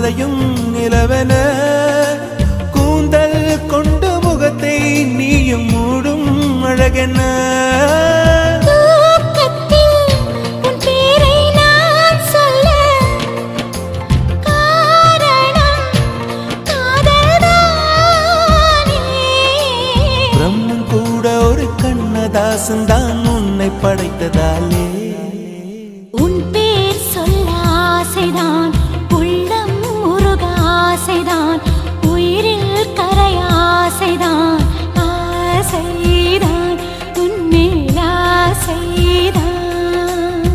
மறையும் நிலவென கூந்தல் கொண்டு முகத்தை நீயும் மூடும் அழகென பிரம்மன் கூட ஒரு கண்ணதாசன் தான் உன்னை படைத்ததாலே